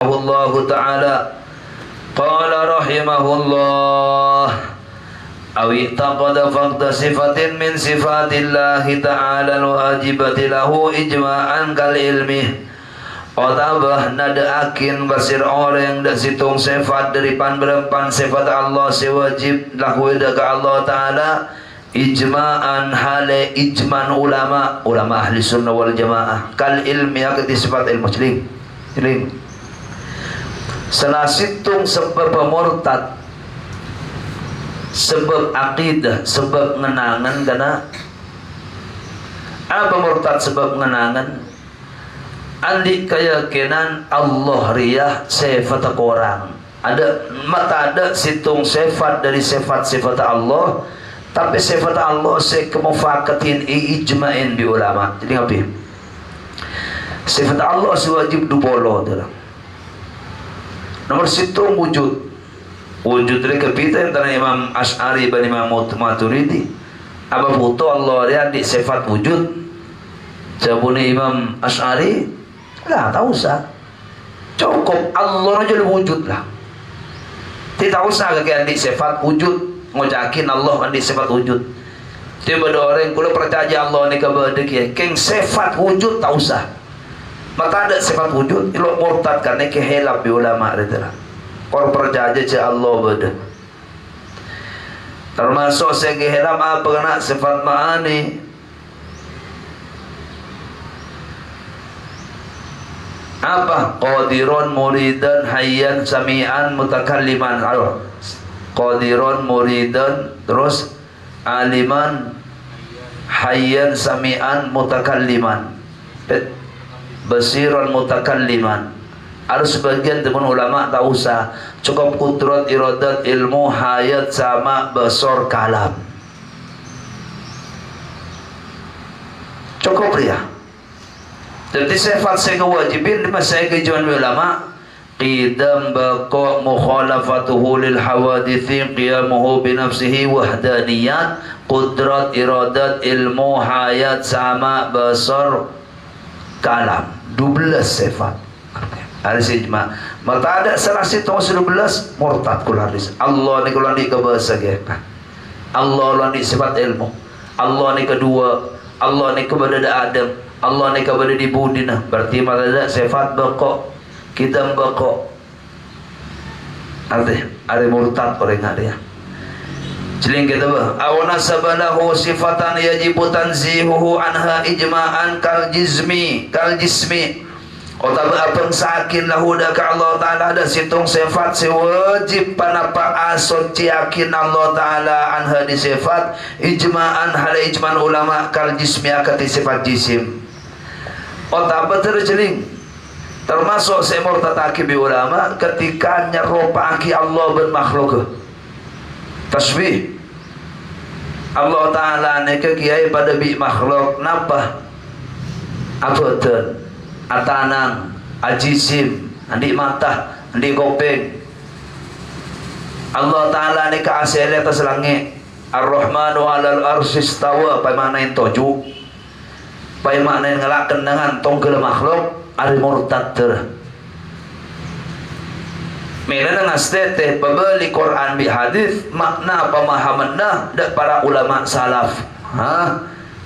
Allah Ta'ala qala rahimahullah awi taqada faqda sifatin min sifatillahi ta'ala wajibati lahu ijma'an kal ilmi otabah nadaakin basir orang da situng sifat daripan berempan sifat Allah sewajib lahu daga Allah Ta'ala ijma'an hale ijman ulama ahli sunnah wal jamaah kal ilmi akati sifat ilmu ilmu senasitung sebab murtad sebab akidah sebab ngenangan kana apa murtad sebab ngenangan andi keyakinan Allah riyah sifat orang ada mata ada situng sifat dari sifat-sifat Allah tapi sifat Allah sekemufakatin ijma'in di ulama jadi ngapain sifat Allah sewajib dupolo dalam nomor situng wujud mereka kita antara Imam Asy'ari dan Imam Maturidi apa foto Allah dia di sifat wujud sabuni Imam Asy'ari lah tak usah cukup Allah aja wujud lah tidak usah kakek di sifat wujud ngojakin Allah di sifat wujud tiba ada orang kalau percaya Allah ni kepada dia keng sifat wujud tak usah maka ada sifat wujud ilo murtad kan ke helap di ulama itulah orang percaya aja Allah beda termasuk segi helap apa kena sifat ma'ani apa qadirun muridan hayyan sami'an mutakalliman qadirun muridan terus aliman hayyan sami'an mutakalliman basiran mutakalliman harus sebagian teman ulama tak usah cukup kudrat iradat ilmu hayat sama basar kalam cukup ya jadi sifat saya kewajibin di masa kejuan ulama qidam baqa mukhalafatuhu lil hawadithi qiyamuhu binafsihi wahdaniyat kudrat iradat ilmu hayat sama basar kalam 12 sifat ada ijma mata ada salah situ 12 murtad kularis Allah ni kulan di kebahasa Allah lah ni sifat ilmu Allah ni kedua Allah ni kepada Adam Allah ni kepada di budina berarti mata ada sifat baqa kita baqa ada murtad orang ada ya Jeling kita bah awana sabalahu sifatan yajibu tanzihuhu anha ijma'an kal jismi otaba apeng sakin lahu daka Allah Ta'ala ada situng sifat sewajib panapa asot yakin Allah Ta'ala anha di sifat ijma'an hala ijman ulama kal jismi akati sifat jisim otaba terjeling termasuk semurtad akibi ulama ketika nyerupaki Allah bermakhluk tasbih Allah Ta'ala ni ke kiai pada bi makhluk napa apa tu atanang ajisim andi mata andi kopeng Allah Ta'ala ni ke asal atas langit ar-rahmanu alal arsistawa pai mana yang toju pai mana yang ngelakan dengan tongkel makhluk ari murtad ter Mira dengan stete pembeli Quran bi hadis makna pemahamannya dak para ulama salaf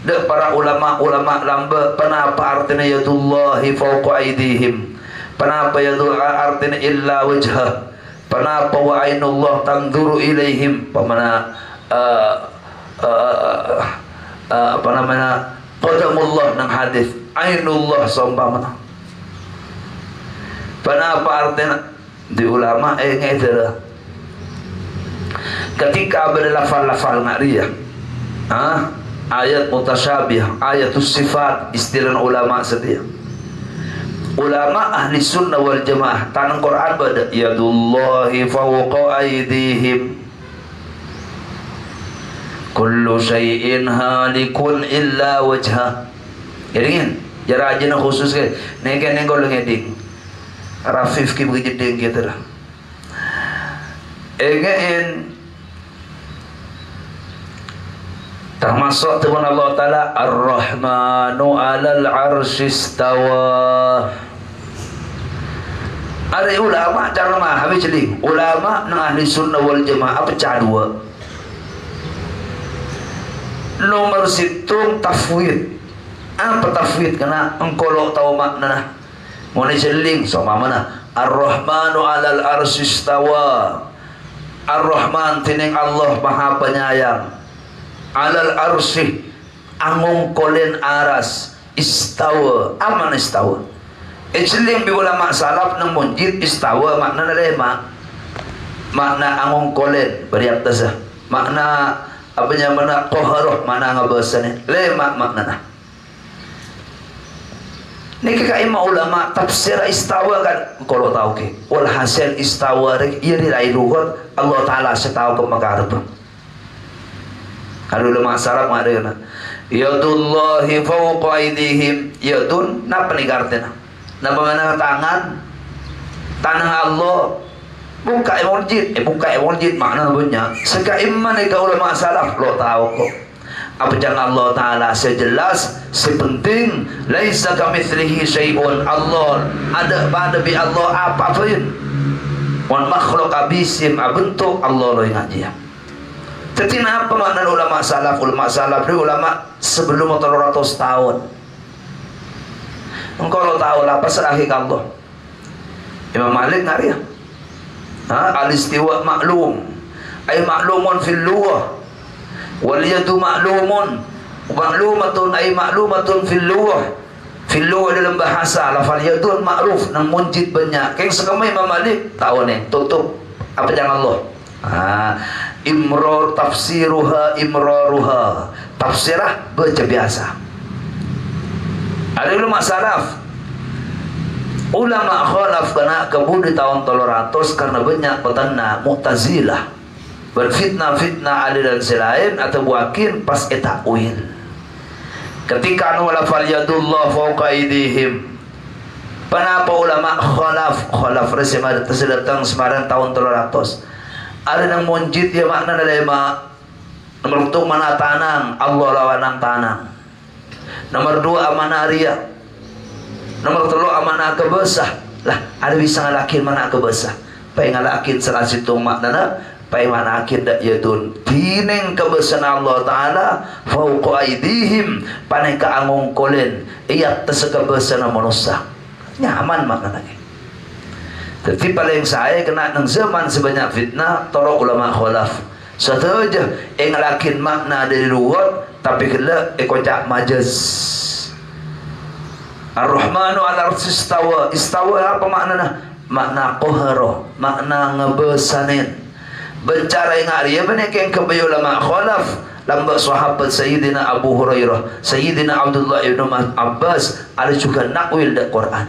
dak para ulama lamba penapa artinya yadullahi fawqa aydihim penapa yadul artinya illa wajhah penapa wa ainullah tanzuru ilaihim pemana apa namanya qadamullah nang hadis ainullah sombamana penapa artinya di ulama ngedera ketika berlafal-lafal ngariya ayat mutasyabih ayatus sifat istilah ulama setia ulama ahli sunnah wal jamaah tanang Quran pada yadullahi fawqa aydihim kullu syai'in halikun illa wajhah iringin jara aja khusus ke nengol ngeding Rafif ki begitu gitu lah. Again termasuk Tuhan Allah Ta'ala Ar-Rahmanu alal arsy istawa Ada ulama cara mah habis celing. Ulama nang ahli sunnah wal jamaah pecah dua. Nomor situng tafwid. Apa tafwid? Kena engkau tahu makna. Mulai celing sama mana? Ar-Rahmanu 'alal arsy istawa. Ar-Rahman tining Allah Maha Penyayang. 'Alal arsy angung kolen aras istawa. Aman istawa. Celing bi ulama salaf nang munjid istawa makna lema. Makna angung kolen beri atas. Makna apa nya mana qaharah mana ngabasane. Lema makna. Niki ka imam ulama tafsir istawa kan kalau tahu ke wal hasil istawa rek ieu di lain lugat Allah taala setahu ke makarep. Kalau ulama salaf ngareuna yadullahi fawqa aydihim yadun napa nih artinya? Napa mana tangan Allah buka emojit makna punya seka iman ka ulama salaf lo tahu kok. Apa jangan Allah Ta'ala sejelas sepenting laisa kamitslihi syai'un. Allah ada pada bi Allah apa pun wan makhluk abisim bentuk Allah lo ngaji. Jadi apa makna ulama salaf? Ulama salaf itu ulama sebelum 300 tahun. Engkau lo tahu lah pasal akhir Allah. Imam Malik ngari ya. Al-istiwa maklum ay maklumun fil lughah wal yadu maklumatun ay maklumatun fil lughah dalam bahasa lafal yadun ma'ruf nang munjid banyak keng sekamai Imam Malik tahu nih tutup apa jangan Allah imrar tafsiruha imraruha tafsirah baca biasa. Ada ulama salaf ulama khalaf kena kebun di tahun 300 karena banyak petana Mu'tazilah berfitnah aliran selain atau buakin pas etakwil ketika anu lafal yadullah fawqa aydihim kenapa ulama khalaf resema tersedatang Semarang tahun 300 ada yang munjid ya makna lema nomor 1 mana tanang Allah lawanang tanang nomor 2 amanah ria nomor 3 amanah kebesah lah ada bisa ngalakin mana kebesah pengen ngalakin salah situ makna paimana akin dak yadun tineng kebesan Allah Ta'ala fauqa aydihim panai ka angung kolen iya tesekebesan manusia nyaman makna lagi. Tapi paling saya kena nang zaman sebanyak fitnah toro ulama khalaf satu aja ngalakin makna dari luar tapi kena kocak majaz. Ar-Rahmanu 'ala arsy istawa. Istawa apa maknanya? Makna qahara, makna ngebesanin. Bencara yang hari ya benar yang kebayu ulama khalaf lambak sahabat Sayyidina Abu Hurairah, Sayyidina Abdullah ibn Abbas ada juga nakwil dari Quran.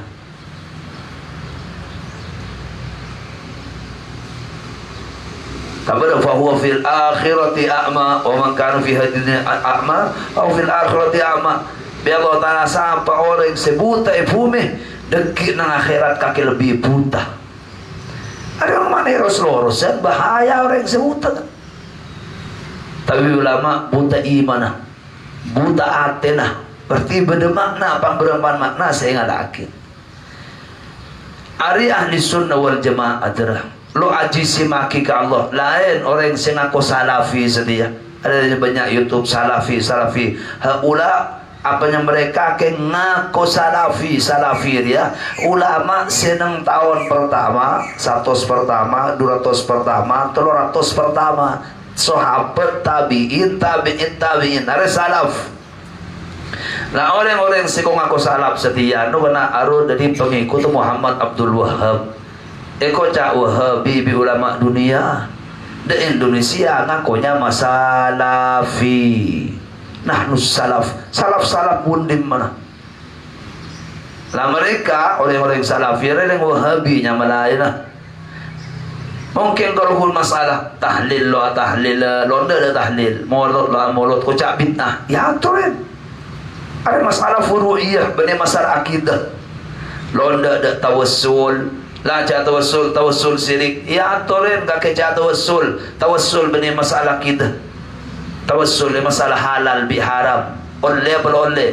Kabar fahuwa fil akhirati a'ma wa man kana fi hadhihi a'ma aw fil akhirati a'ma. Bi Allah Ta'ala sampai orang sebuta bumi dekik nang akhirat kaki lebih buta. Ada orang mana lurus bahaya orang yang sebuta. Tapi ulama buta imanah, buta atenah. Berarti beda makna apa berempat makna saya ngalakin. Ari ahli sunnah wal jamaah adalah lo aji simaki ke Allah. Lain orang yang ngaku salafi sedia. Ada banyak YouTube salafi. Haula apanya mereka ke ngaku salafi dia ulama seneng tahun pertama 100 pertama 200 pertama 300 pertama sahabat tabiin ada salaf. Nah orang-orang yang ngaku salaf setia nu kena aru dari pengikut Muhammad Abdul Wahab cak Wahabi bi ulama dunia di Indonesia ngakunya masalafi. Nah, salaf mundim mana? Lah mereka orang-orang salafi yang Wahabi nyamalain lah. Mungkin kalau masalah tahlil londa ada tahlil, mulut kocak bid'ah. Ya aturin. Ada masalah furu'iyah, benar masalah akidah. Londa ada tawassul, laca tawassul sirik. Ya aturin gak keja tawassul benar masalah akidah. Tawassul masalah halal bi haram oleh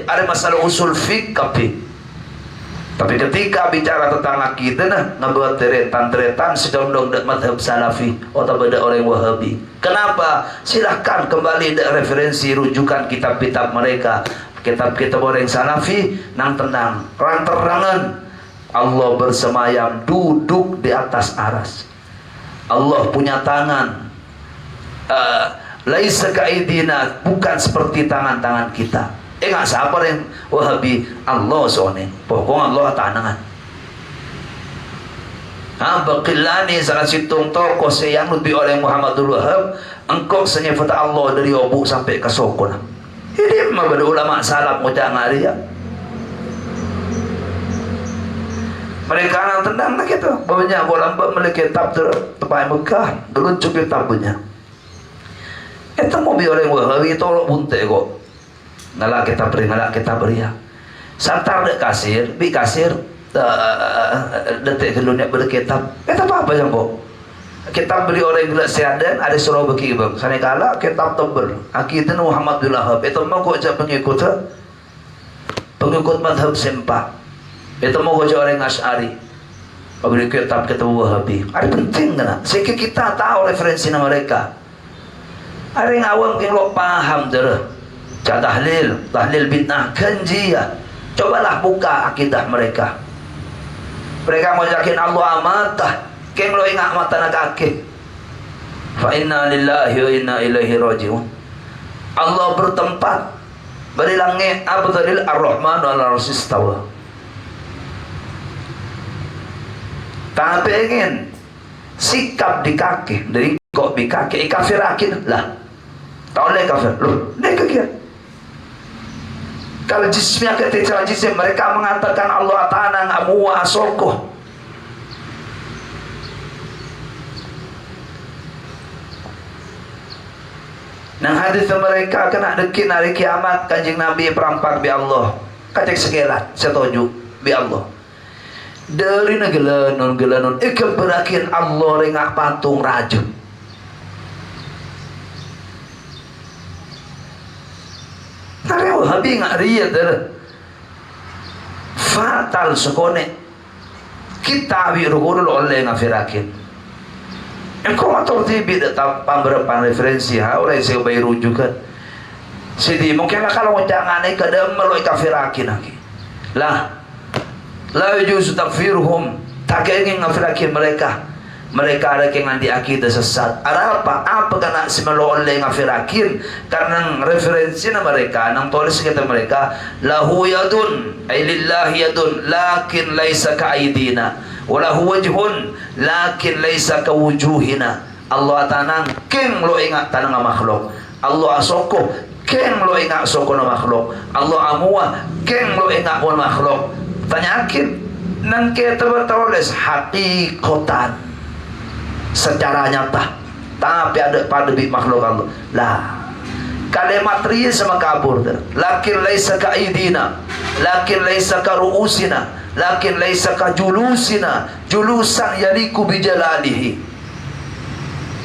ada masalah usul fiqh kapi Tapi ketika bicara tentang akidah nah ngebuat teretan sedondong dek madhab salafi atau beda orang wahabi. Kenapa? Silahkan kembali dek referensi rujukan kitab-kitab mereka, kitab-kitab orang salafi nang tenang terang-terangan Allah bersemayam duduk di atas aras. Allah punya tangan, laisa kaidina, bukan seperti tangan-tangan kita. Nggak siapa yang wahabi Allah soalnya pokoknya Allah tanangan. Baqillani sangat situng tokoh yang lebih oleh Muhammadul Wahab engkau senyafata Allah dari obuk sampai ke sokon. Ini mah pada ulama salaf ngocak ngari ya. Mereka anak tenang lah gitu. Banyak bolam memiliki kitab tepai Mekah geluncuk kitab punya. Itu mobil orang wahabi tolok bunte kok. Ngalak kita beri ya. Santar dek kasir, bi kasir detik keluarnya berkitab. Kitab apa yang kok? Kitab beli orang gelak seadan, ada surau bagi bang. Sana kala kitab tebel. Akidah Muhammadul Wahab. Itu mau kok jadi pengikut madhab sempak. Itu mau kok jadi orang Asy'ari. Beli kitab Wahabi. Ada penting kan? Sehingga kita tahu referensi mereka. Ada yang awam yang lo paham dah. Tahlil bid'ah kanjiyah. Cobalah buka akidah mereka. Mereka mau yakin Allah amatah. Keng lo ingat mata nak kaki. Fa inna lillahi wa inna ilaihi rajiun. Allah bertempat beri langit abdalil ar-Rahman wal arsistawa. Tak pengen sikap di kaki dari kok di kaki kafir akin lah. Tak boleh kafir. Loh, ini kegiatan. Kalau jismnya ketika jism mereka mengatakan Allah Ta'ala ngamu wa asokoh. Nang hadis mereka kena dekin hari kiamat kanjeng Nabi perampak bi Allah. Kacek segelat setuju bi Allah. Dari negelanon ikan berakin Allah rengak patung rajut. Karena Wahabi nggak riat fatal sekone kita birukul oleh ngafirakin. Engkau atau tibi datang pemberapan referensi orang yang bayi rujukan. Jadi mungkin kalau jangan naik ke dalam melalui kafirakin lagi. Lah, yujuz takfirhum tak ingin ngafirakin mereka. Mereka ada yang nanti akidah sesat. Ada apa? Apa kena semelo oleh ngafirakin? Karena referensinya mereka, nang tulis kita mereka, lahu yadun, ay lillahi yadun, lakin laisa ka'aidina, walahu wajhun, lakin laisa kawujuhina. Allah tanang, keng lo ingat tanang makhluk. Allah asoko, keng lo ingat soko na makhluk. Allah amua, keng lo ingat pun makhluk. Tanyakin, nang kita bertulis hakikatan. Secara nyata tapi ada pada makhluk Allah lah kalimat riya sama kabur lakin laisa ka aidina lakin laisa ka ruusina lakin laisa ka julusina julusan yaliku bijalalihi.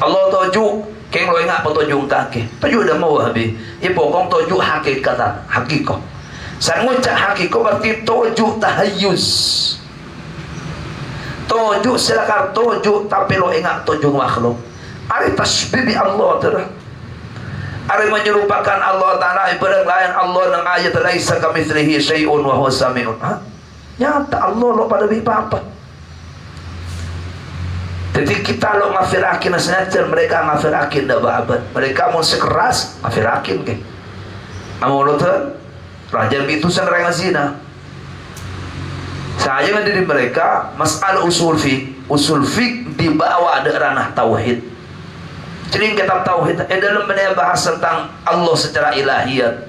Allah tuju keng lo ingat petunjuk kaki tuju dah mau habis ya pokong tuju hakikatan hakikoh saya ngucap hakikoh berarti tuju tahayyuz. Tujuh silakan tujuh tapi lo ingat tujuh makhluk. Ada tasbih Allah terus. Ada menyerupakan Allah Ta'ala ibarat lain Allah dengan ayat laisa kamitslihi syai'un wa huwas samiun. Nyata Allah lo pada apa? Jadi kita lo ngafirakin senajan mereka ngafirakin dah babat. Mereka mau sekeras ngafirakin ke. Amo lo tuh raja itu senreng zina. Saya dengan diri mereka masalah usul fik dibawa ada ranah tauhid. Jadi kitab tauhid dalam bahas tentang Allah secara ilahiyat.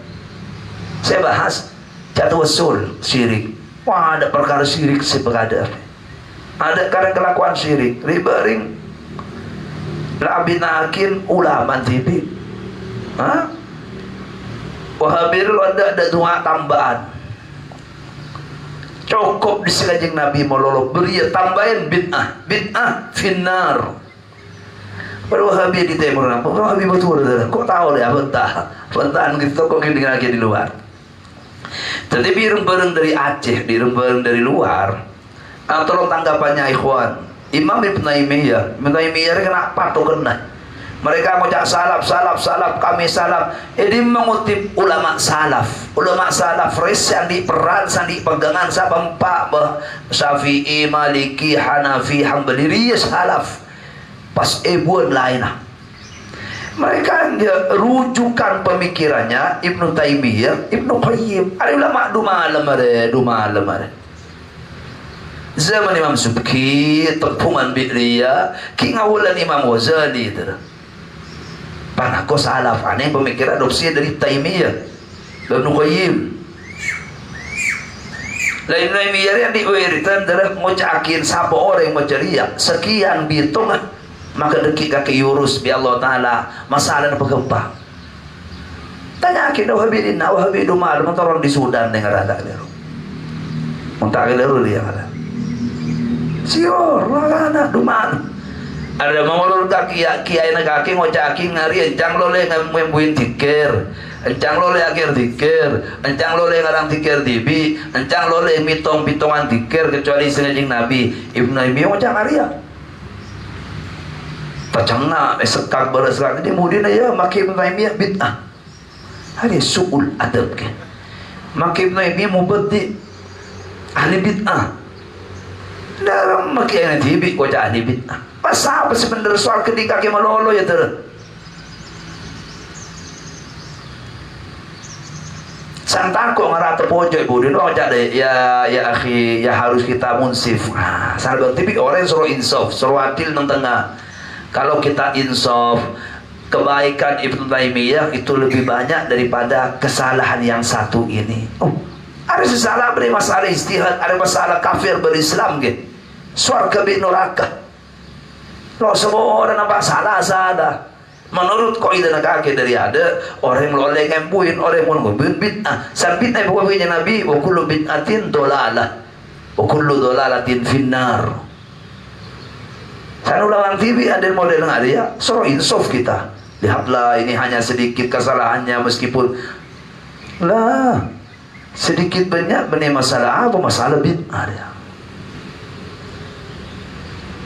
Saya bahas jatuh usul syirik. Wah ada perkara syirik sebegada. Ada karena kelakuan syirik. Ribering labinakin ulama tibi. Wahabirul ada dua tambahan. Cukup di sekajeng Nabi mololo beria tambahin bid'ah finnar. Wahabi di timur nampak Wahabi betul kok tahu deh bentah gitu kok gini lagi di luar. Tetapi bareng dari Aceh, bareng dari luar. Tolong tanggapannya ikhwan. Imam Ibn Taimiyah kena patok kena. Mereka ngucap salaf, kami salaf. Ini mengutip ulama salaf. Ulama salaf sandi peran, sandi pegangan siapa empat Syafi'i, Maliki, Hanafi, Hambali, dia salaf. Pas buat lain lah. Mereka rujukan pemikirannya Ibnu Taimiyah, Ibnu Qayyim. Ada ulama dumalam ada. Zaman Imam Subki, tepungan Bi'riyah, kingawalan Imam Ghazali itu. Panako salaf, aneh pemikiran adopsi dari Taimiyah, Ibnu Qayyim. Lain Taimiyah yang diwiritan adalah ngucakin siapa orang yang menceriak sekian bitungan. Maka dekik kaki yurus bi Allah Ta'ala masalah pegempah. Tanya akin wahabidin wahabidu mal mentorong di Sudan dengan rata leru. Muntak leru dia kata. Sior lana duman. Ada mengulur kaki kiai na kaki ngocaki ngari encang lole ngembuin tikir. Encang lole akhir tikir, encang lole ngarang tikir tibi, encang lole mitong-pitongan tikir kecuali senjing Nabi. Ibnu Nabi ngocak ngari ya. Tacangna sekak beresak jadi kemudian ya makin Taimiyah bid'ah. Hari suul adab ke. Makin Taimiyah mubtadi ahli bid'ah. Dalam makin tibi ko ahli bid'ah. Pasal apa sebenarnya soal ketika ke malolo ya ter. Santako ngarata pojok ibu dia ngajak deh ya akhi ya harus kita munsif. Sahabat tibi orang suruh insaf, suruh adil nang tengah. Kalau kita insaf, kebaikan Ibnu Taimiyah itu lebih banyak daripada kesalahan yang satu ini. Oh, ada salah beri masalah istihad, ada masalah kafir berislam gitu. Surga bin neraka. Lo semua orang nampak salah. Menurut kaidah kaki dari ada orang yang meloleh ngembuin, orang yang ngembuin bid'ah. Sabit nabi buahnya Nabi, wa kullu bid'atin dolalah, wa kullu dolalatin finnar. Saya ulangan TV ada model nggak ada ya, so insaf kita. Lihatlah ini hanya sedikit kesalahannya meskipun lah sedikit banyak benih masalah apa masalah bid'ah dia.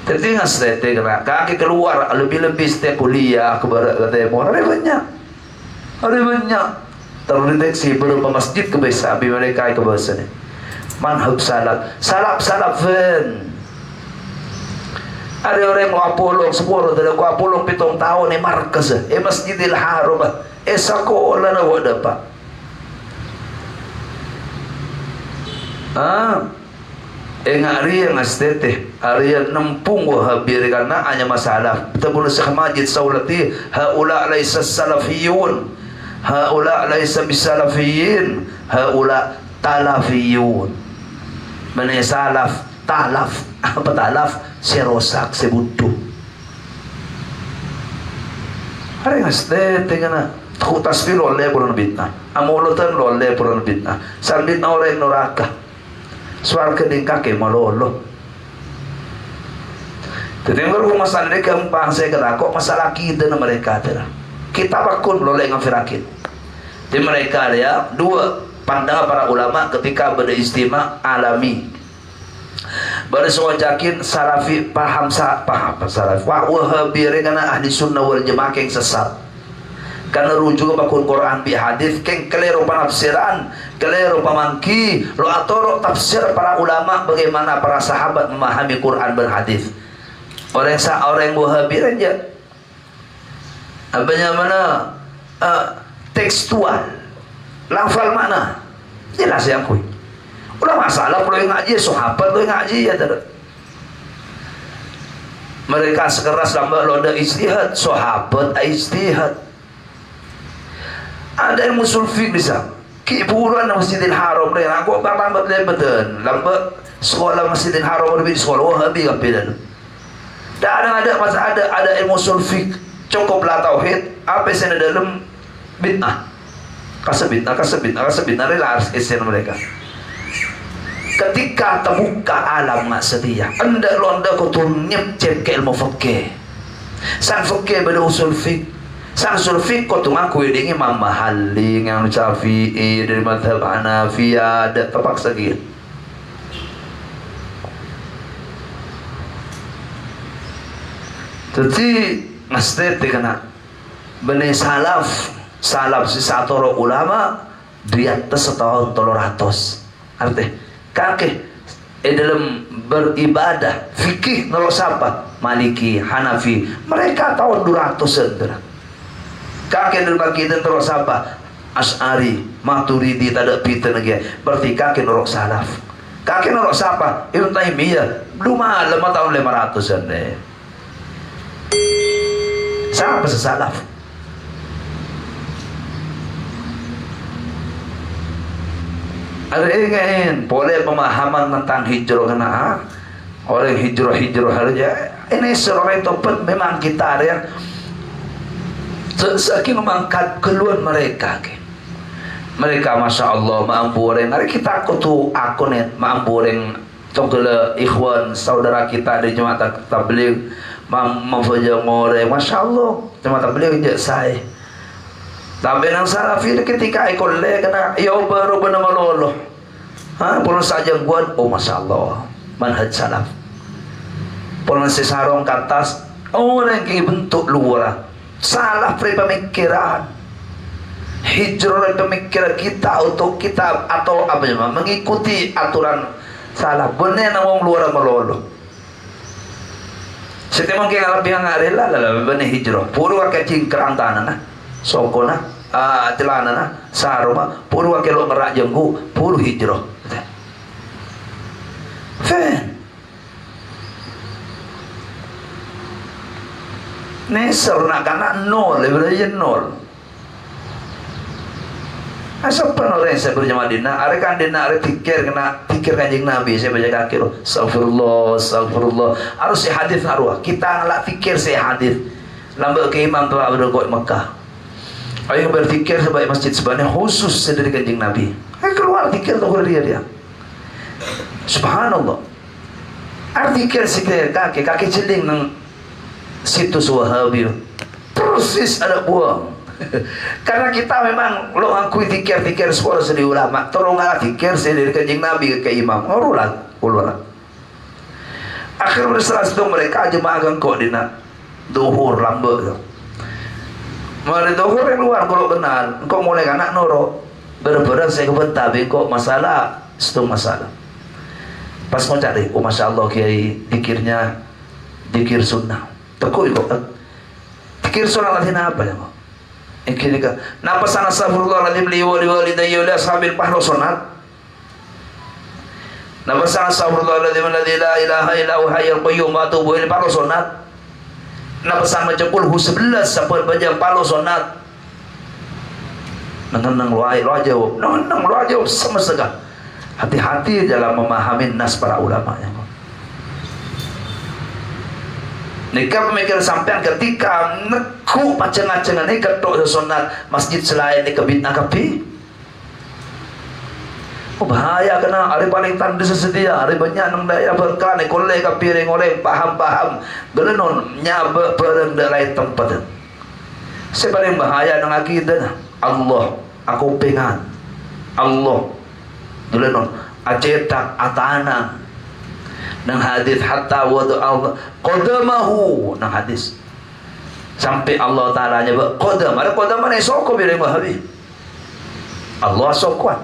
Tertinggal sete kena kaki keluar lebih setiap kuliah ke barat ke timur ada banyak terdeteksi beberapa masjid kebiasaan mereka ke bahasa ini manhaj salafin. Ada orang yang apolong 10 dari apolong 7 tahun ni markas Masjidil Haram sekolah na wada pa ngari yang astete ari nempung wahabir karena hanya masalah tabul Syekh Majid Saulati haula laisa salafiyun haula laisa bisalafiyin haula talafiyun mana salaf talaf apa talaf serosak sebutuh hari ngaste tengana ku tasbih oleh purun bid'ah amulutan oleh purun bid'ah sarbit oleh neraka suarga dingkake malolo tetember ku masalah mereka umpang saya kata kok masalah kita na mereka tera kita bakun oleh ngafirakin di mereka ya dua pandangan para ulama ketika beristimewa alami baru sewajakin salafi paham salafi wahabi karena ahli sunnah wal jamaah yang sesat karena rujuk bakun Quran bi hadis keng keliru penafsiran keliru pamangki lo atoro tafsir para ulama bagaimana para sahabat memahami Quran berhadis orang wahabi aja apanya mana tekstual lafal mana jelas yang kui udah masalah perlu ngaji sahabat perlu ngaji ya tidak mereka sekeras lambat loda istihad sahabat istihad ada yang musul fiqh bisa kiburan Masjidil Haram deh aku lambat betul lambat sekolah Masjidil Haram lebih sekolah wahabi kapidan dan ada ilmu usul fiqh cukuplah tauhid apa yang ada dalam bid'ah kasebid'ah relax esen mereka ketika terbuka alam nggak setia anda ko tuh nyep ke ilmu fikih san fikih pada usul fiqh sang surfik kau tu ngaku dengan Imam Mahalli yang Syafi'i dari mazhab Hanafiyah ada terpaksa gitu. Jadi mesti kena benih salaf si satu orang ulama di atas setahun 300 arti kakek dalam beribadah fikih nolok siapa Maliki Hanafi mereka tahun 200 kakek dalam kita nolok siapa Asy'ari Maturidi tak ada pita lagi berarti kakek nolok salaf kakek nolok siapa Ibnu Taimiyah belum lama tahun 500 deh. Siapa sesalaf? Ada ingin boleh pemahaman tentang hijrah kena orang hijrah saja. Ini seorang topet memang kita ada yang saking mengangkat keluar mereka. Mereka masya Allah mampu orang. Hari kita aku nih mampu orang. Contohnya ikhwan saudara kita di jemaah tabligh. Memfajar orang, masya Allah, cuma tak beliau je saya. Tapi nang salafi ketika ikut le kena, ya baru benar malolo. Pun saja buat, oh masya Allah, manhaj salaf. Pun sesarong ke atas, orang yang bentuk luar, salaf dari pemikiran, hijrah dari pemikiran kita untuk kita atau apa ya, mengikuti aturan salaf. Benar nang luar malolo. Setiap mungkin kalau pihak ngarela lah benih hijrah. Puru wakai cingkrang tanah, sokona, celana, saruma. Puru wakai lo ngerak jenggu, puru hijrah. Fan. Nesor nak kena nol, lebih nol. Asal pernah orang saya berjamaah dina, are kan dina are pikir kanjeng Nabi saya baca kaki loh. Astagfirullah. Harus si hadis naruh. Kita ngelak fikir si hadis. Lambat ke imam tu ada kat Mekah. Ayo berfikir sebagai masjid sebenarnya khusus dari kanjeng Nabi. Ayo keluar fikir tu dia. Subhanallah. Arti fikir si kaki celing nang situs Wahabi. Persis ada buang. Karena kita memang lo ngakui fikir suara sedih ulama tolong ngalah fikir dari kanjeng Nabi ke imam urulan akhir berserah itu mereka jemaah kok dina duhur lambat mari duhur yang luar kalau kenal kok mulai anak noro bener-bener saya kebentar kok masalah itu masalah pas mau cari oh masya Allah kiai dikir sunnah tekuk kok dikir sunnah latin apa ya kok ikini ka napa sana astagfirullahaladzim li walidayya wa li ashabil pahlo sunat napa sana astagfirullahaladzim alladzi la ilaha illa huwa hayyul qayyum wa atubu ilaihi pahlo sunat napa sana macam hu 11 sampai baca pahlo sunat nang lu jawab nang lu jawab sama segala hati-hati dalam memahami nas para ulama ya. Nikah pemikir sampean ketika neku macam-macam ni ketok sunat masjid selain ni kebitna kapi. Oh bahaya kena hari paling tanda sesedia hari banyak nang daya berkah ni kolej kapi orang paham gelenon nyaba perang lain tempat. Sepaling bahaya nang akidah Allah aku pengan Allah gelenon acetak atana nang hadis hatta wadu Allah qadamahu nang hadis sampai Allah Ta'ala nyebut qadam ada qadam mana sokong bila Wahabi Allah sokong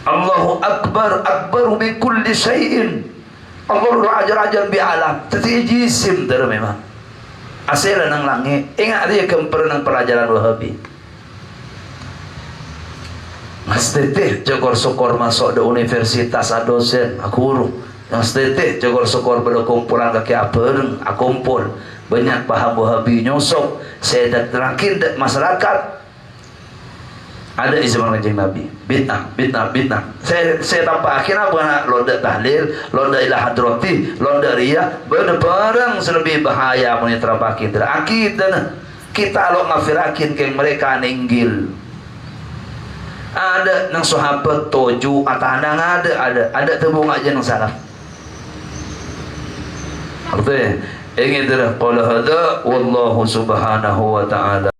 Allahu akbar min kulli syai'in Allah ajar bi alam tadi jisim ter memang asal nang langit ingat dia kemper nang pelajaran Wahabi Mas teteh jogor sokor masuk di universitas dosen aku guru Mas teteh jogor sokor pada kumpulan kaki apa akumpul banyak paham Wahabi nyosok saya dah terakhir masyarakat ada zaman kanjeng Nabi bid'ah saya tampak akhirnya bukan londa tahlil londa ila hadrati londa riyah bareng selebih bahaya punya terapaki akidah kita lo ngafirakin ke mereka ninggil ada nang sahabat tuju atandang ada tebung aja nang salaf. Artinya Ingin qala hada wallahu subhanahu wa ta'ala